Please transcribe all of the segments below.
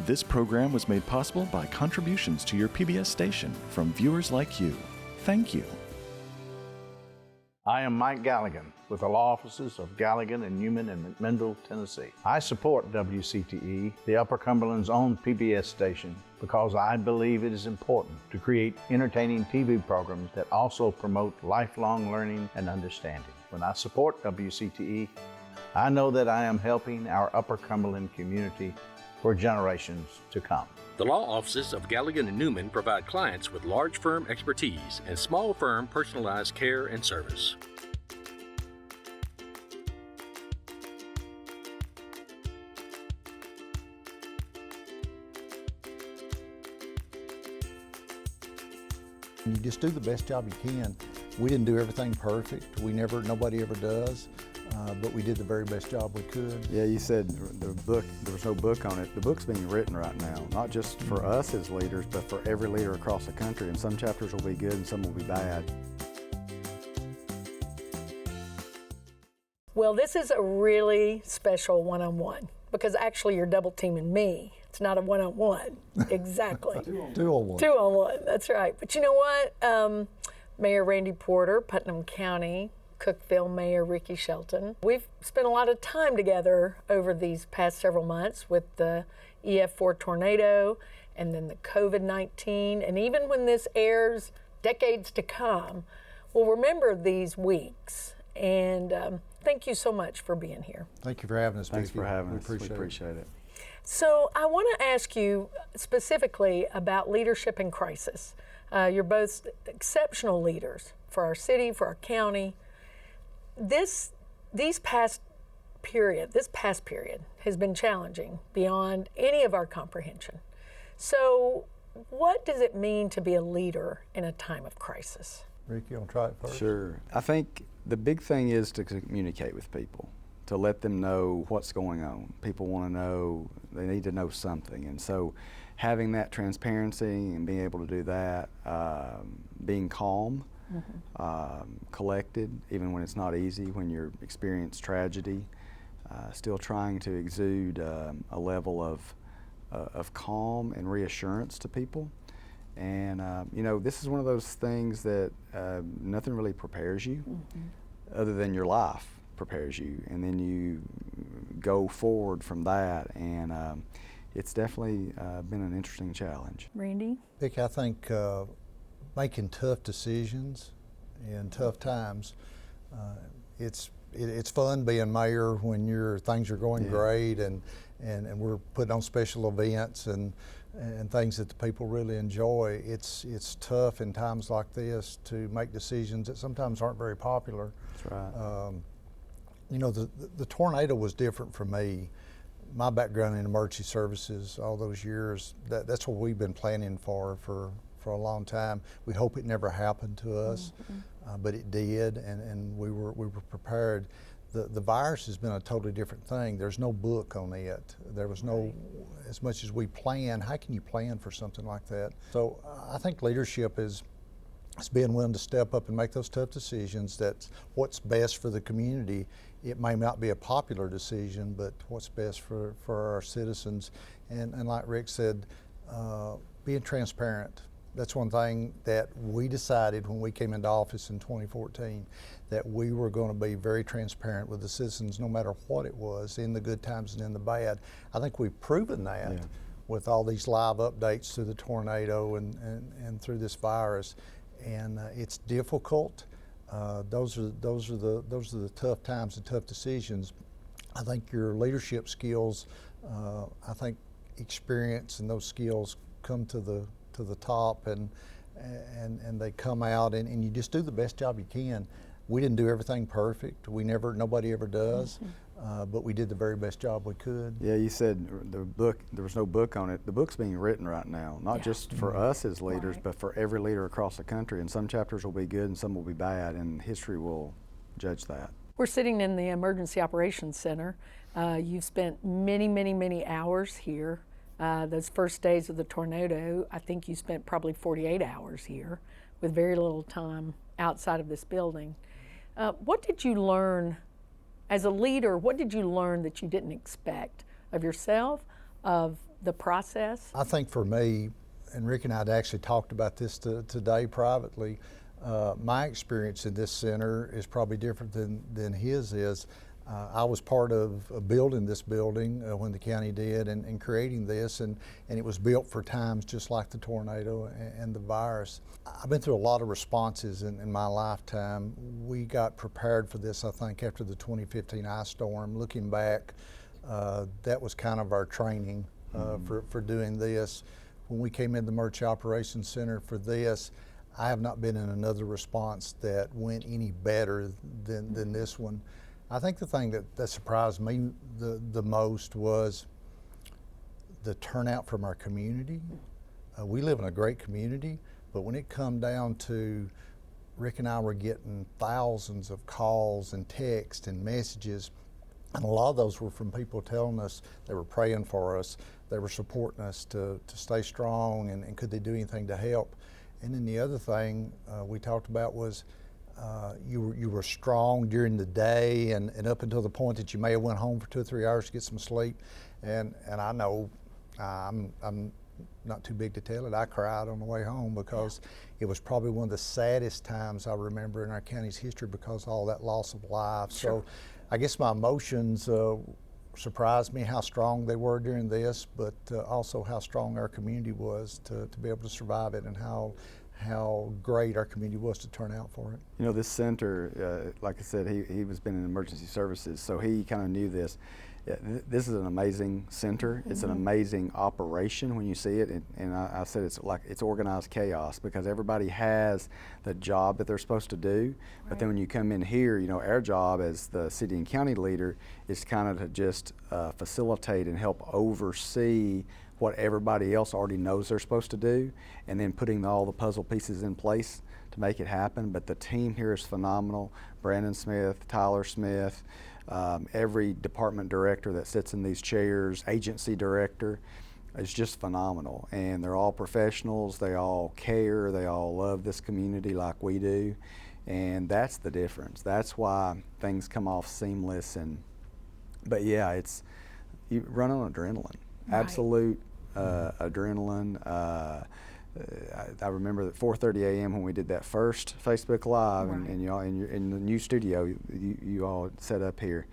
This program was made possible by contributions to your PBS station from viewers like you. Thank you. I am Mike Galligan with the law offices of Galligan and Newman in McMinnville, Tennessee. I support WCTE, the Upper Cumberland's own PBS station, because I believe it is important to create entertaining TV programs that also promote lifelong learning and understanding. When I support WCTE, I know that I am helping our Upper Cumberland community for generations to come. The law offices of Galligan and Newman provide clients with large firm expertise and small firm personalized care and service. You just do the best job you can. We didn't do everything perfect. Nobody ever does. But we did the very best job we could. Yeah, you said the book, there was no book on it. The book's being written right now, not just for us as leaders, but for every leader across the country. And some chapters will be good and some will be bad. Well, this is a really special one-on-one because actually you're double teaming me. It's not a one-on-one. Exactly. Two-on-one. Two-on-one, that's right. But you know what? Mayor Randy Porter, Putnam County, Cookeville Mayor Ricky Shelton. We've spent a lot of time together over these past several months with the EF4 tornado and then the COVID-19, and even when this airs decades to come, we'll remember these weeks. And thank you so much for being here. Thank you for having us. Thanks Becky. for having us. We appreciate it. So I want to ask you specifically about leadership in crisis. You're both exceptional leaders for our city, for our county. This past period has been challenging beyond any of our comprehension. So what does it mean to be a leader in a time of crisis? Rick, you want to try it first? Sure. I think the big thing is to communicate with people, to let them know what's going on. People want to know, they need to know something. And so having that transparency and being able to do that, being calm, collected, even when it's not easy, when you experience tragedy, still trying to exude a level of calm and reassurance to people. And you know, this is one of those things that nothing really prepares you other than your life prepares you, and then you go forward from that, and it's definitely been an interesting challenge. Randy? Vic, I think making tough decisions in tough times, it's fun being mayor when things are going great, and we're putting on special events and things that the people really enjoy. It's tough in times like this to make decisions that sometimes aren't very popular. That's right. You know, the tornado was different for me. My background in emergency services all those years, that's what we've been planning for a long time. We hope it never happened to us, but it did, and we were prepared. The virus has been a totally different thing. There's no book on it. There was no, as much as we plan, how can you plan for something like that? So I think leadership is being willing to step up and make those tough decisions. That's what's best for the community. It may not be a popular decision, but what's best for our citizens. And like Rick said, being transparent. That's one thing that we decided when we came into office in 2014, that we were going to be very transparent with the citizens no matter what it was, in the good times and in the bad. I think we've proven that with all these live updates through the tornado and through this virus. And it's difficult. Those are the tough times and tough decisions. I think your leadership skills, I think experience and those skills come to the top, and they come out, and you just do the best job you can. We didn't do everything perfect. Nobody ever does, but we did the very best job we could. Yeah, you said the book, there was no book on it. The book's being written right now, not just for us as leaders, but for every leader across the country. And some chapters will be good and some will be bad, and history will judge that. We're sitting in the Emergency Operations Center. You've spent many, many, many hours here. Those first days of the tornado, I think you spent probably 48 hours here with very little time outside of this building. What did you learn as a leader? What did you learn that you didn't expect of yourself, of the process? I think for me, and Rick and I had actually talked about this today privately, my experience in this center is probably different than his is. I was part of building this building when the county did and creating this, and it was built for times just like the tornado and the virus. I've been through a lot of responses in my lifetime. We got prepared for this, I think, after the 2015 ice storm. Looking back, that was kind of our training for doing this. When we came in the Emergency Operations Center for this, I have not been in another response that went any better than this one. I think the thing that surprised me the most was the turnout from our community. We live in a great community, but when it come down to Rick and I were getting thousands of calls and texts and messages, and a lot of those were from people telling us they were praying for us, they were supporting us to stay strong, and could they do anything to help. And then the other thing we talked about was you were strong during the day and up until the point that you may have went home for 2 or 3 hours to get some sleep. And I know I'm not too big to tell it. I cried on the way home because it was probably one of the saddest times I remember in our county's history because of all that loss of life. Sure. So I guess my emotions surprised me how strong they were during this, but also how strong our community was to be able to survive it, and how great our community was to turn out for it. You know, this center, like I said, he was been in emergency services, so he kind of knew this. Yeah, this is an amazing center. It's an amazing operation when you see it, and I said it's organized chaos because everybody has the job that they're supposed to do. Right. But then when you come in here, you know, our job as the city and county leader is kind of to just facilitate and help oversee what everybody else already knows they're supposed to do, and then putting all the puzzle pieces in place to make it happen. But the team here is phenomenal. Brandon Smith, Tyler Smith, every department director that sits in these chairs, agency director, is just phenomenal. And they're all professionals, they all care, they all love this community like we do. And that's the difference. That's why things come off seamless. But yeah, you run on adrenaline. Right. Absolute adrenaline. I remember at 4:30 a.m. when we did that first Facebook Live, right. and y'all in the new studio you all set up here.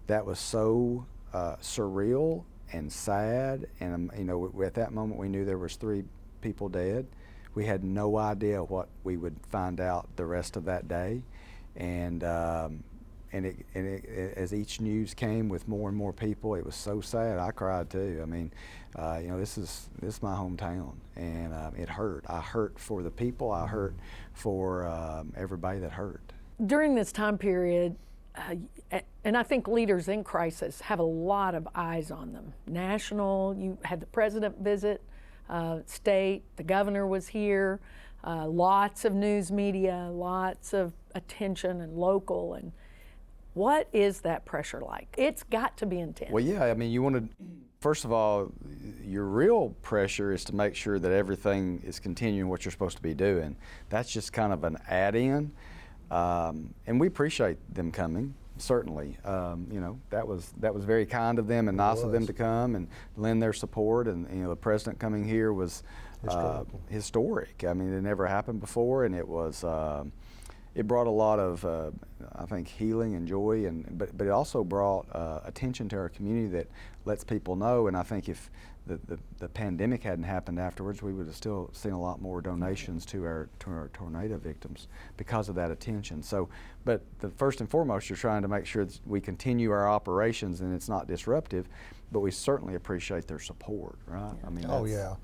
That was so surreal and sad, and you know, at that moment we knew there was 3 people dead. We had no idea what we would find out the rest of that day, and as each news came with more and more people, it was so sad. I cried too. I mean, you know, this is my hometown, and it hurt. I hurt for the people. I hurt for everybody that hurt. During this time period, and I think leaders in crisis have a lot of eyes on them. National, you had the president visit, state, the governor was here, lots of news media, lots of attention, and local. And what is that pressure like? It's got to be intense. Well, yeah, I mean, you want to, first of all, your real pressure is to make sure that everything is continuing what you're supposed to be doing. That's just kind of an add-in, and we appreciate them coming, certainly. You know, that was very kind of them and nice of them to come and lend their support, and you know, the president coming here was historic. I mean, it never happened before, and it was, it brought a lot of, I think, healing and joy, but it also brought attention to our community that lets people know. And I think if the pandemic hadn't happened afterwards, we would have still seen a lot more donations to our tornado victims because of that attention. So, but first and foremost, you're trying to make sure that we continue our operations and it's not disruptive. But we certainly appreciate their support, right? I mean, oh yeah,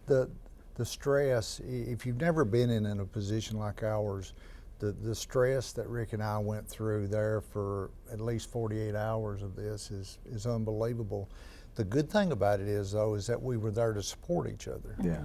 the stress. If you've never been in a position like ours. The stress that Rick and I went through there for at least 48 hours of this is unbelievable. The good thing about it is, though, is that we were there to support each other. Yeah.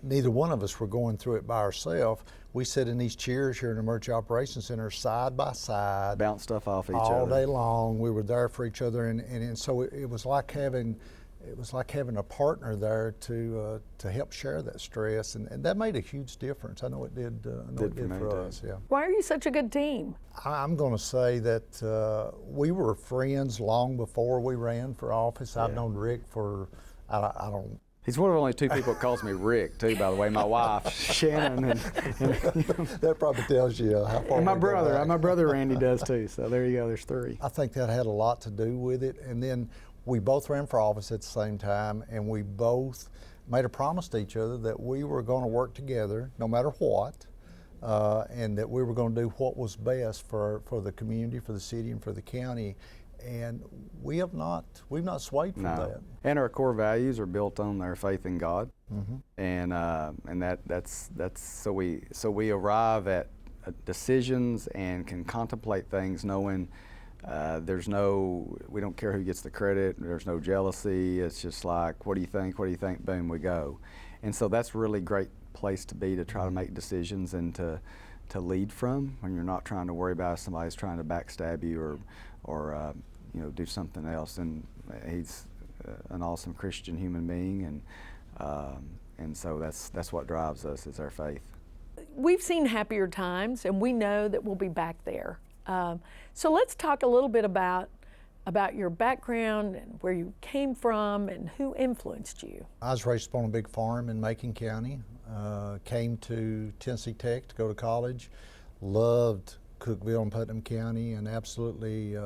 Neither one of us were going through it by ourselves. We sit in these chairs here in the Emergency Operations Center side by side. Bounce stuff off each other. All day long. We were there for each other, and so it was like having, it was like having a partner there to help share that stress, and that made a huge difference. I know it did. I know it did for us. Yeah. Why are you such a good team? I'm going to say that we were friends long before we ran for office. I've known Rick for I don't. He's one of the only two people that calls me Rick, too, by the way. My wife, Shannon, and that probably tells you how far. And my brother Randy does too. So there you go. There's three. I think that had a lot to do with it. And then we both ran for office at the same time, and we both made a promise to each other that we were going to work together no matter what, and that we were going to do what was best for the community, for the city, and for the county. And we've not swayed from that. And our core values are built on our faith in God, and that's so we arrive at decisions and can contemplate things knowing we don't care who gets the credit. There's no jealousy. It's just like, what do you think? What do you think? Boom, we go. And so that's a really great place to be, to try to make decisions and to lead from, when you're not trying to worry about if somebody's trying to backstab you or do something else. And he's an awesome Christian human being, and so that's what drives us, is our faith. We've seen happier times, and we know that we'll be back there. So let's talk a little bit about your background and where you came from and who influenced you. I was raised up on a big farm in Macon County. Came to Tennessee Tech to go to college. Loved Cookeville and Putnam County, and absolutely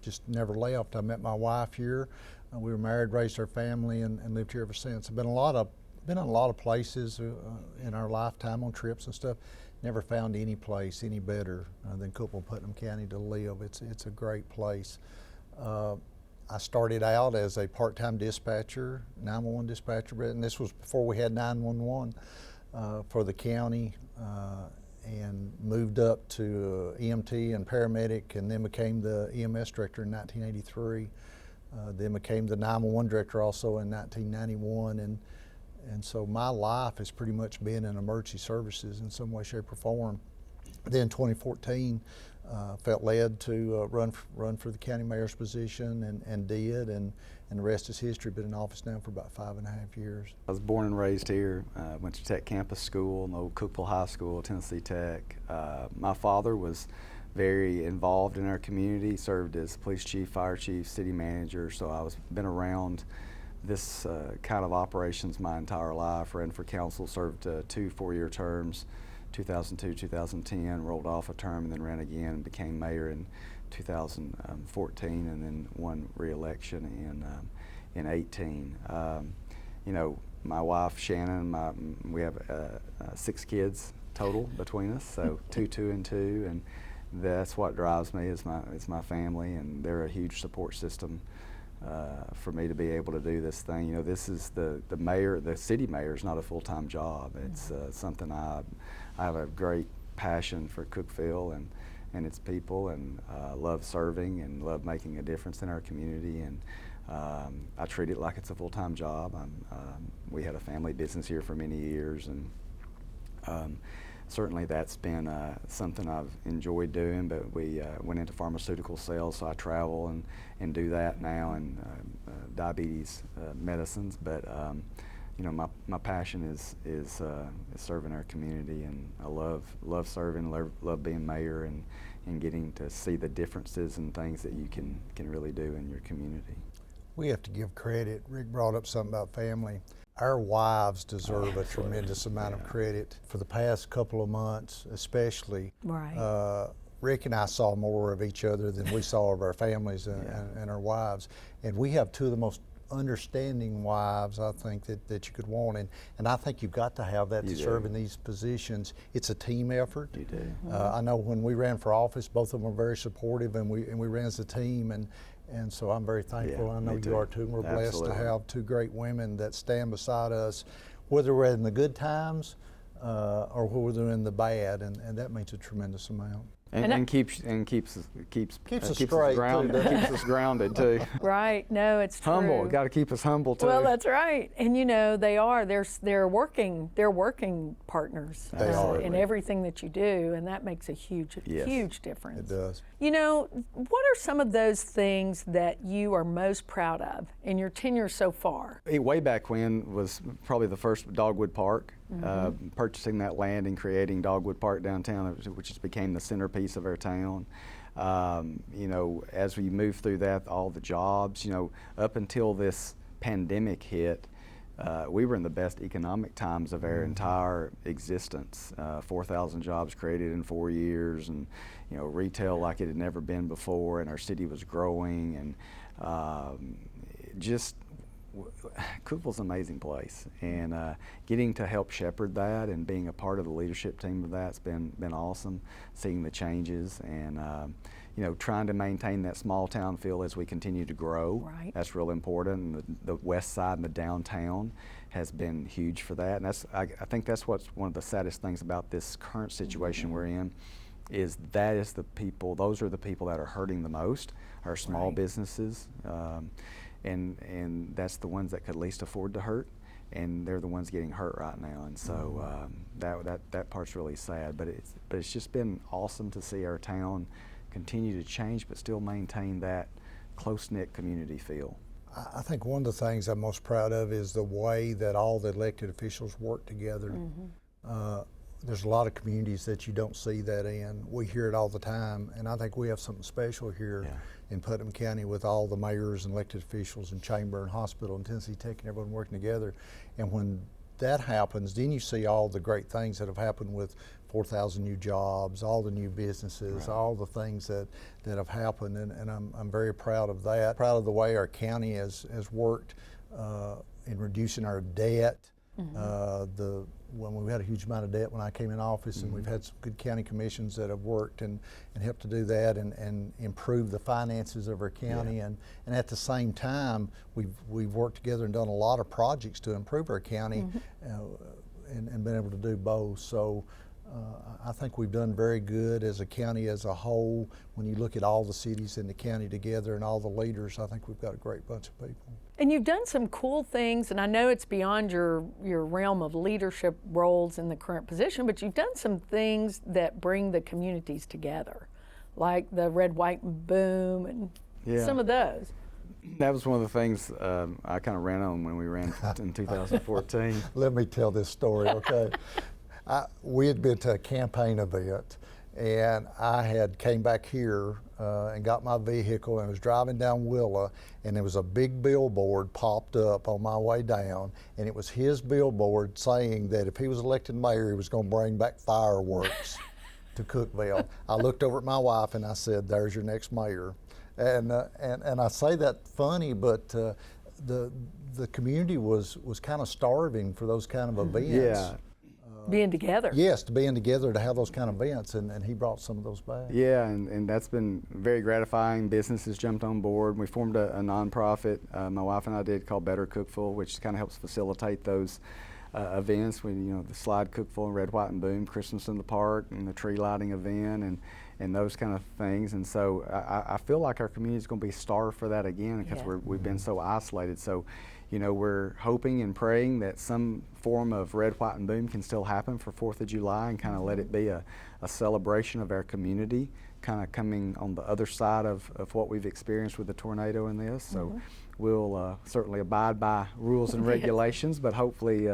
just never left. I met my wife here. We were married, raised our family, and lived here ever since. I've been in a lot of places in our lifetime on trips and stuff. Never found any place any better than Cookeville, Putnam County to live. It's a great place. I started out as a part-time dispatcher, 911 dispatcher, and this was before we had 911 for the county, and moved up to EMT and paramedic, and then became the EMS director in 1983. Then became the 911 director also in 1991, and so my life has pretty much been in emergency services in some way, shape, or form. Then 2014, felt led to run for the county mayor's position, and did, and the rest is history. Been in office now for about 5.5 years. I was born and raised here. Went to Tech Campus School, the old Cookeville High School, Tennessee Tech. My father was very involved in our community, served as police chief, fire chief, city manager, so I've been around this kind of operations my entire life. Ran for council, served 2 4-year terms, 2002, 2010, rolled off a term and then ran again and became mayor in 2014, and then won re-election in 18. My wife Shannon, we have 6 kids total between us, so 2, 2, and 2, and that's what drives me is my family, and they're a huge support system for me to be able to do this thing. This is the mayor, the city mayor is not a full-time job. It's something I have a great passion for Cookeville and its people, and love serving and love making a difference in our community, and I treat it like it's a full-time job. We had a family business here for many years, and certainly that's been something I've enjoyed doing, but we went into pharmaceutical sales, so I travel and do that now, and diabetes medicines, but my passion is serving our community, and I love serving, love being mayor, and getting to see the differences and things that you can really do in your community. We have to give credit. Rick brought up something about family. Our wives deserve a tremendous amount of credit. For the past couple of months, especially, right. Rick and I saw more of each other than we saw of our families and our wives. And we have 2 of the most understanding wives, I think, that you could want. And I think you've got to have that to serve in these positions. It's a team effort. You do. I know when we ran for office, both of them were very supportive, and we ran as a team, and so I'm very thankful. I know you are too. And we're blessed to have 2 great women that stand beside us, whether we're in the good times or whether we're in the bad, and that means a tremendous amount. And keeps us straight, grounded, too. keeps us grounded too. Right. No, it's true. Humble. Got to keep us humble too. Well, that's right. And you know, they're working partners in everything that you do, and that makes a huge difference. It does. You know, what are some of those things that you are most proud of in your tenure so far? Way back when was probably the first Dogwood Park. Purchasing that land and creating Dogwood Park downtown, which just became the centerpiece of our town. You know, as we moved through that, all the jobs, you know, up until this pandemic hit, we were in the best economic times of our entire existence. 4,000 jobs created in 4 years, and you know, retail like it had never been before, and our city was growing, and Cookeville's an amazing place, and getting to help shepherd that and being a part of the leadership team of that's been awesome. Seeing the changes and you know, trying to maintain that small town feel as we continue to grow. Right. That's real important. The west side and the downtown has been huge for that, and I think that's what's one of the saddest things about this current situation we're in. Those are the people that are hurting the most, our small businesses. And that's the ones that could least afford to hurt, and they're the ones getting hurt right now. And so that part's really sad. But it's just been awesome to see our town continue to change, but still maintain that close-knit community feel. I think one of the things I'm most proud of is the way that all the elected officials work together. There's a lot of communities that you don't see that in. We hear it all the time, and I think we have something special here in Putnam County with all the mayors and elected officials and chamber and hospital and Tennessee Tech and everyone working together. And when that happens, then you see all the great things that have happened with 4,000 new jobs, all the new businesses, all the things that have happened, and I'm very proud of that. Proud of the way our county has worked in reducing our debt. When we had a huge amount of debt when I came in office, and we've had some good county commissions that have worked and helped to do that and improve the finances of our county. And at the same time, we've worked together and done a lot of projects to improve our county and been able to do both. So I think we've done very good as a county as a whole. When you look at all the cities in the county together and all the leaders, I think we've got a great bunch of people. And you've done some cool things, and I know it's beyond your realm of leadership roles in the current position, but you've done some things that bring the communities together, like the Red, White, and Boom, and some of those. That was one of the things I kind of ran on when we ran in 2014. Let me tell this story, okay? We had been to a campaign event, and I had came back here and got my vehicle and was driving down Willa, and there was a big billboard popped up on my way down, and it was his billboard saying that if he was elected mayor, he was going to bring back fireworks to Cookeville. I looked over at my wife and I said, "There's your next mayor." And I say that funny, but the community was kind of starving for those kind of events. Yeah. Being together. Yes, to being together to have those kind of events, and he brought some of those back. Yeah, and that's been very gratifying. Businesses jumped on board. We formed a nonprofit, my wife and I did, called Better Cookeville, which kind of helps facilitate those events. We, the Slide Cookeville, Red, White, and Boom, Christmas in the Park, and the tree lighting event, and those kind of things. And so I feel like our community is going to be starved for that again because we've been so isolated. So, we're hoping and praying that some form of Red, White, and Boom can still happen for 4th of July and kind of let it be a celebration of our community, kind of coming on the other side of what we've experienced with the tornado in this. So we'll certainly abide by rules and regulations, but hopefully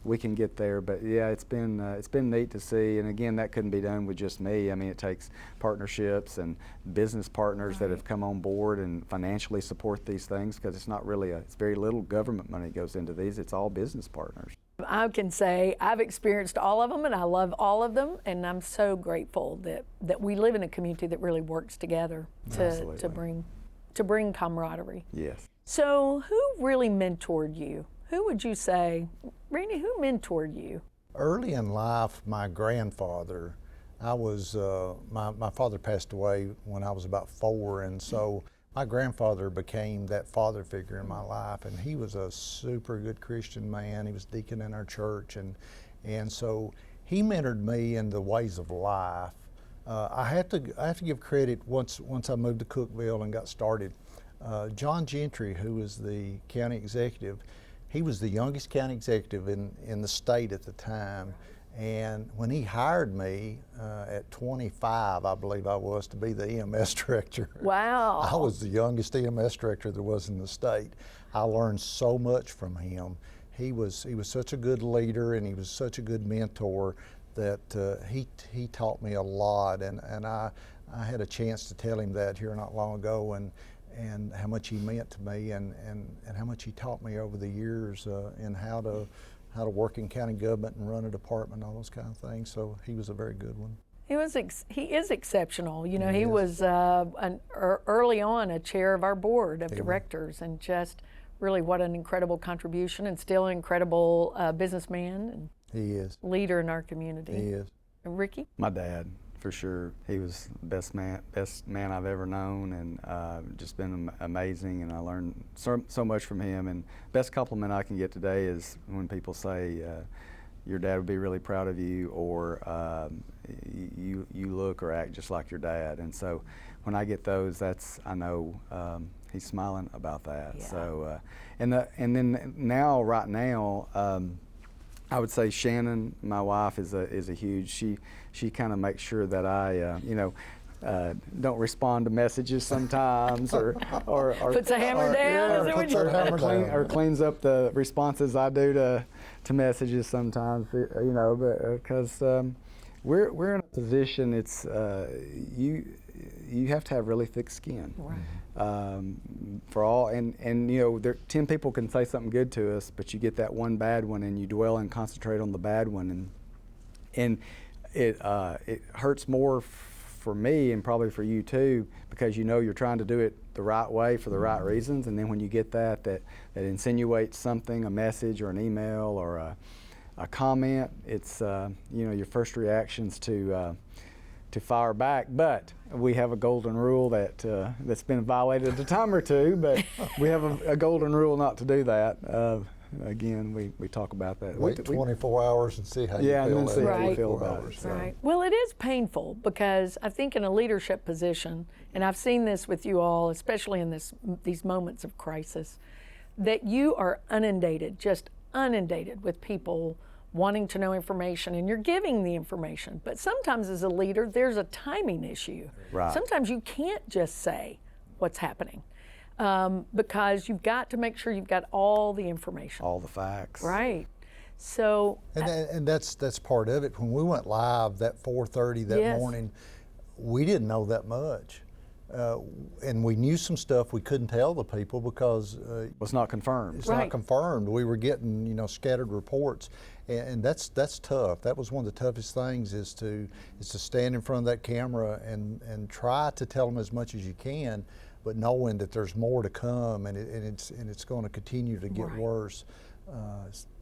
we can get there. But yeah, it's been neat to see, and again, that couldn't be done with just me. I mean, it takes partnerships and business partners that have come on board and financially support these things, because it's not really it's very little government money goes into these. It's all business partners. I can say I've experienced all of them, and I love all of them, and I'm so grateful that we live in a community that really works together to bring camaraderie. Yes. So who really mentored you? Who would you say, Randy, who mentored you? Early in life, my grandfather, my father passed away when I was about 4, and so my grandfather became that father figure in my life, and he was a super good Christian man. He was deacon in our church, and so he mentored me in the ways of life I have to give credit once I moved to Cookeville and got started. John Gentry, who was the county executive, he was the youngest county executive in the state at the time. And when he hired me at 25, I believe I was, to be the EMS director. Wow. I was the youngest EMS director there was in the state. I learned so much from him. He was such a good leader, and he was such a good mentor that he taught me a lot. And I had a chance to tell him that here not long ago, and how much he meant to me, and how much he taught me over the years in how to work in county government and run a department, all those kind of things. So he was a very good one. He is exceptional. You know, he was early on a chair of our board of directors, and just really what an incredible contribution, and still an incredible businessman and he is leader in our community. He is. And Ricky? My dad, for sure. He was the best man I've ever known, and just been amazing, and I learned so much from him. And best compliment I can get today is when people say, your dad would be really proud of you, or you look or act just like your dad. And so when I get those, I know he's smiling about that. Yeah. So and then right now, I would say Shannon, my wife, is a huge. She kind of makes sure that I don't respond to messages sometimes, or Puts a hammer down. or cleans up the responses I do to messages sometimes. But because we're in a position, it's you have to have really thick skin. Right. For all, and 10 people can say something good to us, but you get that one bad one, and you dwell and concentrate on the bad one, and it hurts more for me, and probably for you too, because you're trying to do it the right way for the right reasons, and then when you get that insinuates something, a message or an email or a comment, it's your first reaction's to fire back. But we have a golden rule that's been violated a time or two, but we have a golden rule not to do that. Again, we talk about that. Wait 24 hours and see how you feel. Yeah, and then see how you Right. feel about it. Right. Well, it is painful, because I think in a leadership position, and I've seen this with you all, especially in these moments of crisis, that you are just inundated with people wanting to know information, and you're giving the information. But sometimes as a leader, there's a timing issue. Right. Sometimes you can't just say what's happening, because you've got to make sure you've got all the information. All the facts. Right. So. And that's part of it. When we went live that 4:30 that Yes. morning, we didn't know that much. And we knew some stuff we couldn't tell the people because Was not confirmed. it's Right. not confirmed. We were getting scattered reports, and that's tough. That was one of the toughest things is to stand in front of that camera and try to tell them as much as you can, but knowing that there's more to come, and it's going to continue to get Right. worse.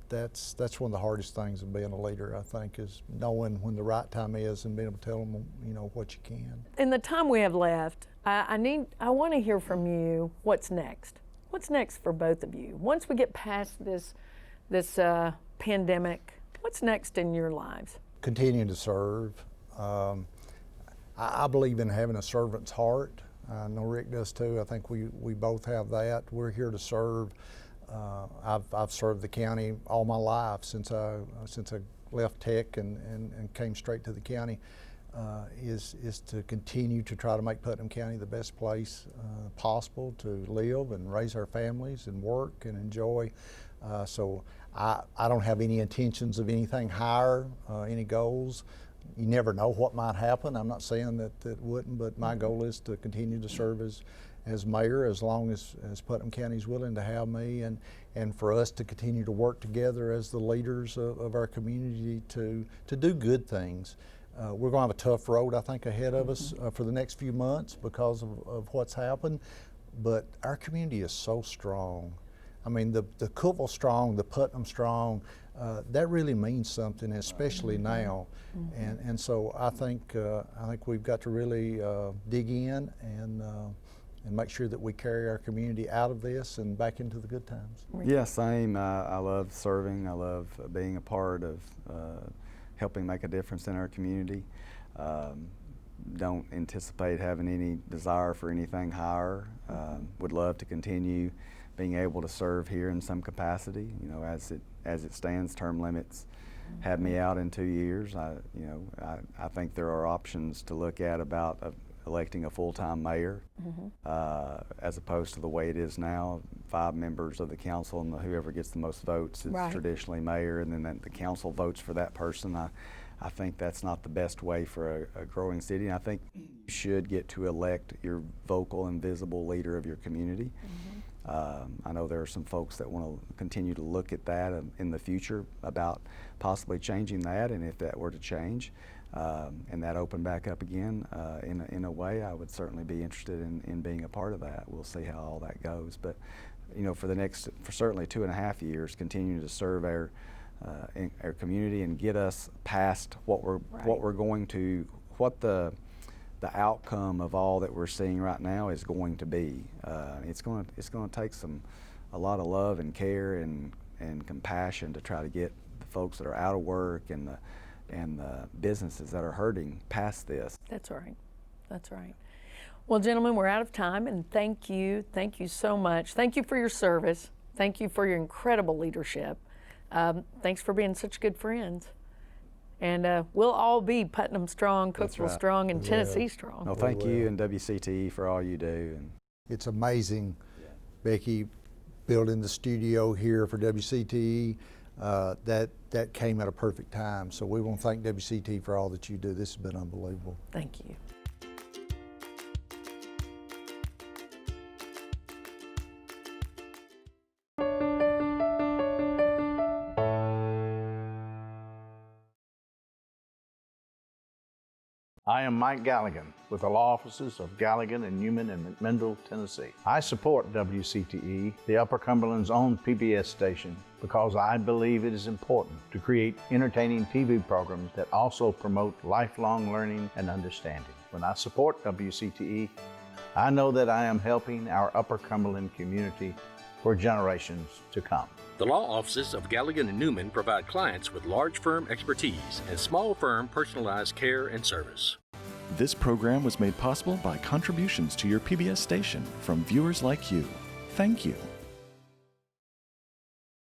That's one of the hardest things of being a leader, I think, is knowing when the right time is and being able to tell them what you can. In the time we have left, I want to hear from you. What's next? What's next for both of you? Once we get past this pandemic, what's next in your lives? Continue to serve. I believe in having a servant's heart. I know Rick does too. I think we both have that. We're here to serve. I've served the county all my life since I left tech and came straight to the county. Is to continue to try to make Putnam County the best place possible to live and raise our families and work and enjoy. So I don't have any intentions of anything higher, any goals. You never know what might happen. I'm not saying that wouldn't, but my goal is to continue to serve as mayor as long as Putnam County is willing to have me, and for us to continue to work together as the leaders of our community to do good things. We're going to have a tough road, I think, ahead of us for the next few months because of what's happened, but our community is so strong. I mean, the Cookeville strong, the Putnam strong, that really means something, especially now. And so I think we've got to really dig in and make sure that we carry our community out of this and back into the good times. Yeah, same. I love serving. I love being a part of helping make a difference in our community. don't anticipate having any desire for anything higher. Would love to continue being able to serve here in some capacity. You know, as it stands, term limits have me out in 2 years. I think there are options to look at about electing a full-time mayor, as opposed to the way it is now. 5 members of the council, and whoever gets the most votes is traditionally mayor, and then the council votes for that person. I think that's not the best way for a growing city. And I think you should get to elect your vocal and visible leader of your community. I know there are some folks that want to continue to look at that in the future about possibly changing that, and if that were to change and that opened back up again in a way, I would certainly be interested in being a part of that. We'll see how all that goes. But you know, for certainly 2.5 years, continuing to serve our community and get us past what the outcome of all that we're seeing right now is going to be. It's going to take a lot of love and care and compassion to try to get the folks that are out of work and the businesses that are hurting past this. That's right. Well, gentlemen, we're out of time, and thank you so much. Thank you for your service. Thank you for your incredible leadership. Thanks for being such good friends. And we'll all be Putnam strong, Cookeville strong, and Tennessee strong. No, thank you and WCTE for all you do. And it's amazing, Becky, building the studio here for WCTE. That came at a perfect time. So we want to thank WCTE for all that you do. This has been unbelievable. Thank you. I am Mike Galligan with the law offices of Galligan and Newman in McMinnville, Tennessee. I support WCTE, the Upper Cumberland's own PBS station, because I believe it is important to create entertaining TV programs that also promote lifelong learning and understanding. When I support WCTE, I know that I am helping our Upper Cumberland community for generations to come. The law offices of Galligan and Newman provide clients with large firm expertise and small firm personalized care and service. This program was made possible by contributions to your PBS station from viewers like you. Thank you.